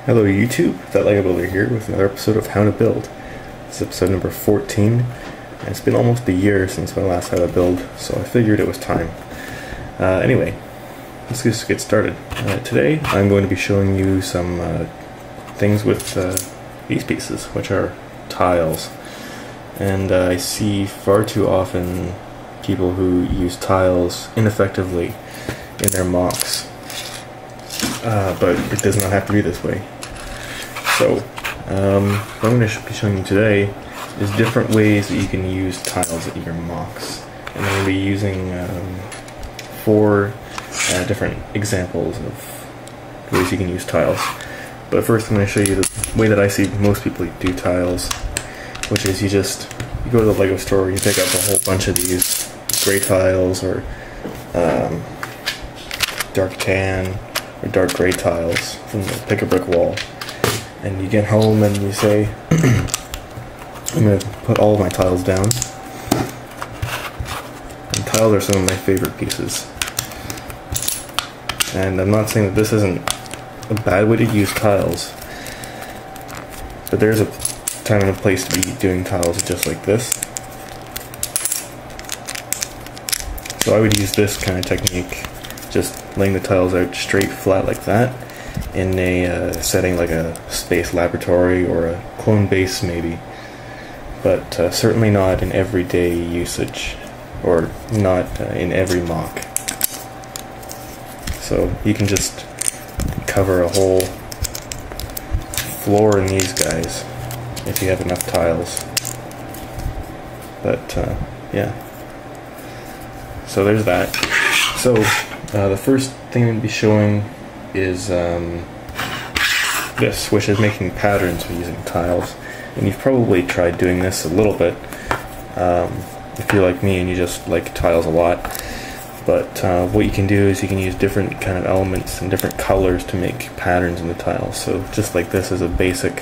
Hello YouTube, that Lego Builder here with another episode of How to Build. This is episode number 14, and it's been almost a year since my last How to Build, so I figured it was time. Anyway, let's just get started. Today I'm going to be showing you some things with these pieces, which are tiles. And I see far too often people who use tiles ineffectively in their MOCs. But it does not have to be this way. So, what I'm going to be showing you today is different ways that you can use tiles in your MOCs. And I'm going to be using 4 different examples of ways you can use tiles. But first I'm going to show you the way that I see most people do tiles, which is you go to the Lego store, you pick up a whole bunch of these gray tiles or dark tan or dark gray tiles from the pick-a-brick wall, and you get home and you say, I'm going to put all of my tiles down. And tiles are some of my favorite pieces. And I'm not saying that this isn't a bad way to use tiles, but there's a time and a place to be doing tiles just like this. So I would use this kind of technique, just laying the tiles out straight flat like that in a setting like a space laboratory or a clone base maybe, but certainly not in everyday usage or not in every MOC. So you can just cover a whole floor in these guys if you have enough tiles. But yeah, so there's that. So the first thing I'm going to be showing is this, which is making patterns using tiles. And you've probably tried doing this a little bit if you're like me and you just like tiles a lot. But what you can do is you can use different kind of elements and different colors to make patterns in the tiles. So just like this is a basic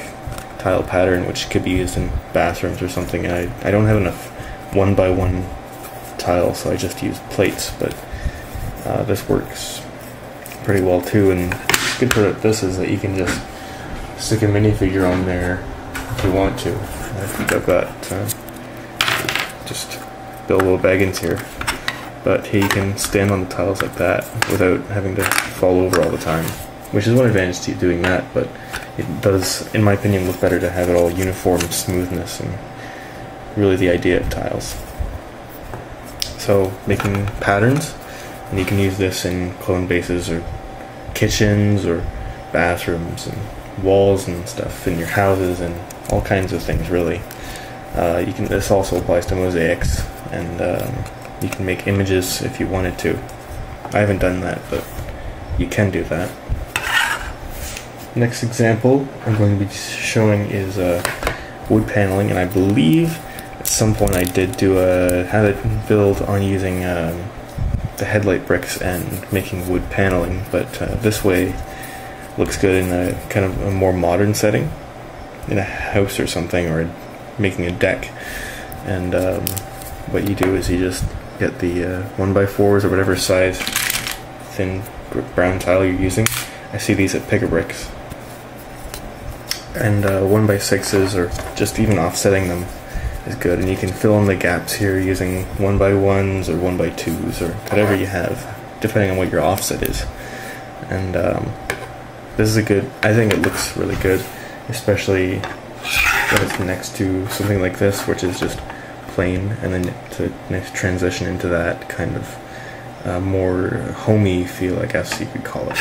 tile pattern which could be used in bathrooms or something. And I don't have enough 1x1 tiles, so I just use plates, but this works pretty well too. And the good part of this is that you can just stick a minifigure on there if you want to. I think I've got just Bilbo Baggins here. But he can stand on the tiles like that without having to fall over all the time, which is one advantage to doing that, but it does, in my opinion, look better to have it all uniform smoothness and really the idea of tiles. So making patterns, and you can use this in clone bases or kitchens or bathrooms and walls and stuff in your houses and all kinds of things really. This also applies to mosaics, and you can make images if you wanted to. I haven't done that, but you can do that. Next example I'm going to be showing is wood paneling, and I believe at some point I did do a how to build on using the headlight bricks and making wood paneling, but this way looks good in a kind of a more modern setting, in a house or something, or making a deck. And what you do is you just get the 1x4s or whatever size thin brown tile you're using. I see these at pick-a-bricks. And 1x6s, or just even offsetting them, is good. And you can fill in the gaps here using 1x1s or 1x2s or whatever you have, depending on what your offset is. And this is I think it looks really good, especially when it's next to something like this, which is just plain, and then to next transition into that kind of more homey feel, I guess you could call it.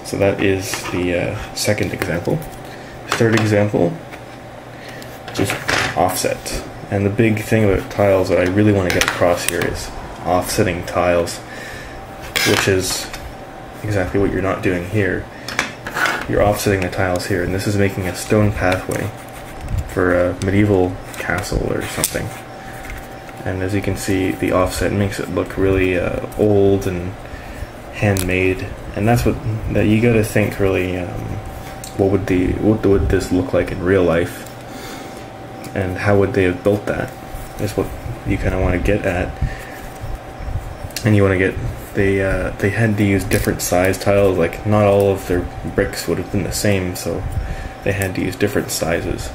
So that is the second example. Third example, just offset. And the big thing about tiles that I really want to get across here is offsetting tiles, which is exactly what you're not doing here. You're offsetting the tiles here, and this is making a stone pathway for a medieval castle or something. And as you can see, the offset makes it look really old and handmade, and that's what you got to think really. What would this look like in real life, and how would they have built that? Is what you kind of want to get at, and you want to get they had to use different size tiles. Like not all of their bricks would have been the same, so they had to use different sizes.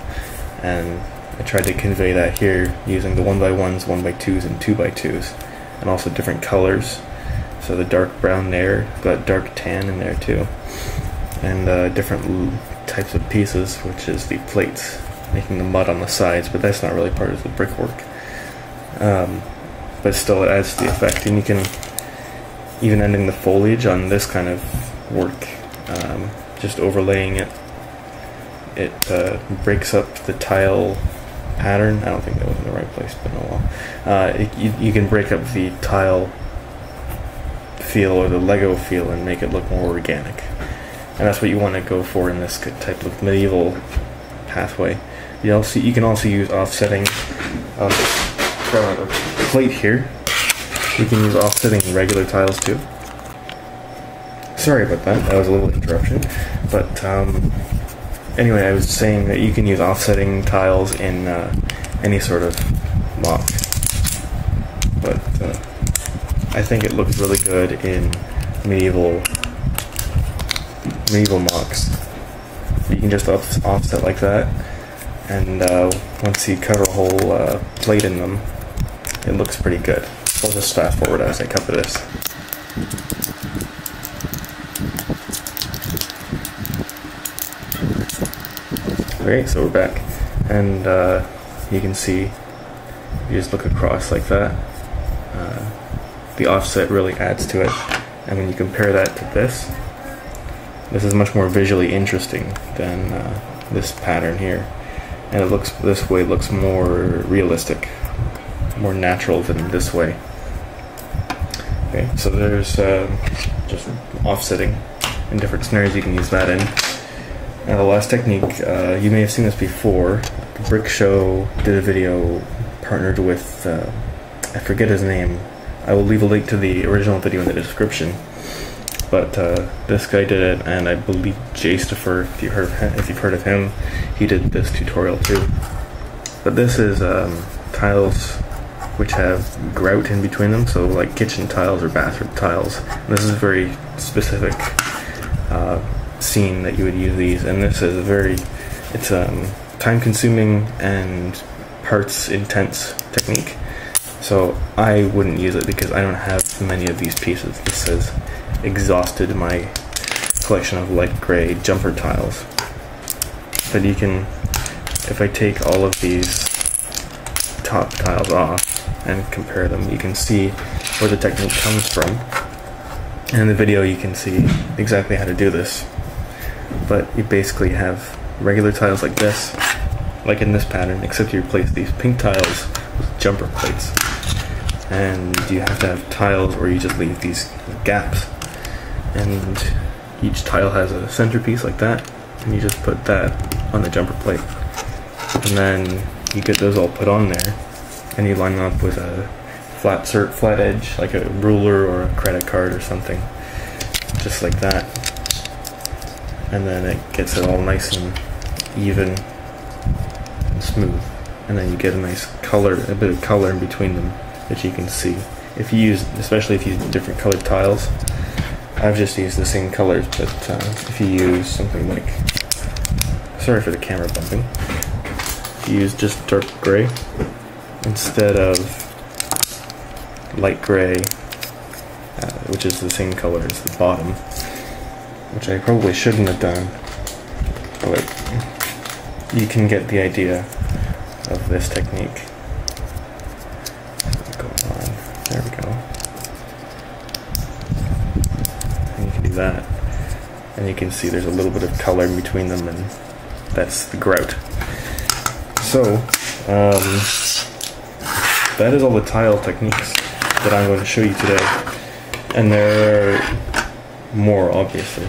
And I tried to convey that here using the 1x1s, 1x2s, and 2x2s, and also different colors. So the dark brown there, got dark tan in there too, and different types of pieces, which is the plates, making the mud on the sides, but that's not really part of the brickwork. But still, it adds to the effect, and you can even ending the foliage on this kind of work, just overlaying it. It breaks up the tile pattern. I don't think that was in the right place, but oh well. You can break up the tile feel or the Lego feel and make it look more organic, and that's what you want to go for in this type of medieval pathway. You can also use offsetting on the plate here. You can use offsetting regular tiles too. Sorry about that. That was a little interruption, but anyway, I was saying that you can use offsetting tiles in any sort of MOC, but I think it looks really good in medieval MOCs. You can just offset like that, and once you cover a whole plate in them, it looks pretty good. I'll just fast forward as I cover this. Okay, so we're back, and you can see, you just look across like that. The offset really adds to it, and when you compare that to this is much more visually interesting than this pattern here, and this way looks more realistic, more natural than this way. Okay, so there's just offsetting in different scenarios. You can use that in. Now the last technique, you may have seen this before. Brick Show did a video partnered with, I forget his name. I will leave a link to the original video in the description. But this guy did it, and I believe Jastifer, if you've heard of him, he did this tutorial too. But this is tiles which have grout in between them, so like kitchen tiles or bathroom tiles. And this is a very specific scene that you would use these, and this is it's time-consuming and parts-intense technique. So I wouldn't use it because I don't have many of these pieces. This has exhausted my collection of light gray jumper tiles. But you can, if I take all of these top tiles off and compare them, you can see where the technique comes from. And in the video you can see exactly how to do this. But you basically have regular tiles like this, like in this pattern, except you replace these pink tiles with jumper plates. And you have to have tiles where you just leave these gaps. And each tile has a centerpiece like that, and you just put that on the jumper plate. And then you get those all put on there, and you line them up with a flat edge, like a ruler or a credit card or something, just like that. And then it gets it all nice and even and smooth. And then you get a nice color, a bit of color in between them that you can see. If you use, especially if you use different colored tiles, I've just used the same colors, but if you use something like, sorry for the camera bumping, if you use just dark gray instead of light gray, which is the same color as the bottom, which I probably shouldn't have done, but you can get the idea of this technique. There we go. And you can do that, and you can see there's a little bit of color in between them, and that's the grout. So that is all the tile techniques that I'm going to show you today, and there are more, obviously.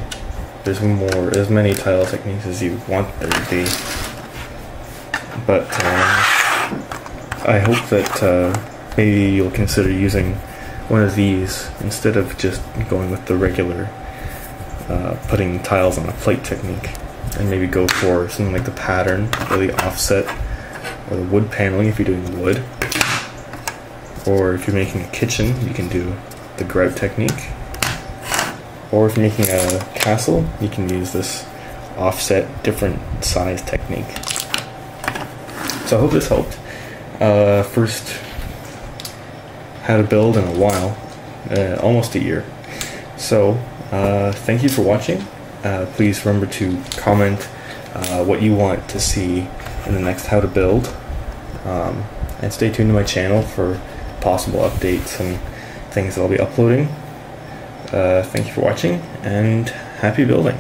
There's many tile techniques as you want there to be, but I hope that maybe you'll consider using one of these instead of just going with the regular putting tiles on a plate technique, and maybe go for something like the pattern or the offset or the wood paneling if you're doing wood, or if you're making a kitchen you can do the grout technique. Or if you're making a castle, you can use this offset different size technique. So I hope this helped. First how to build in a while, almost a year. So thank you for watching. Please remember to comment what you want to see in the next how to build, and stay tuned to my channel for possible updates and things that I'll be uploading. Thank you for watching, and happy building.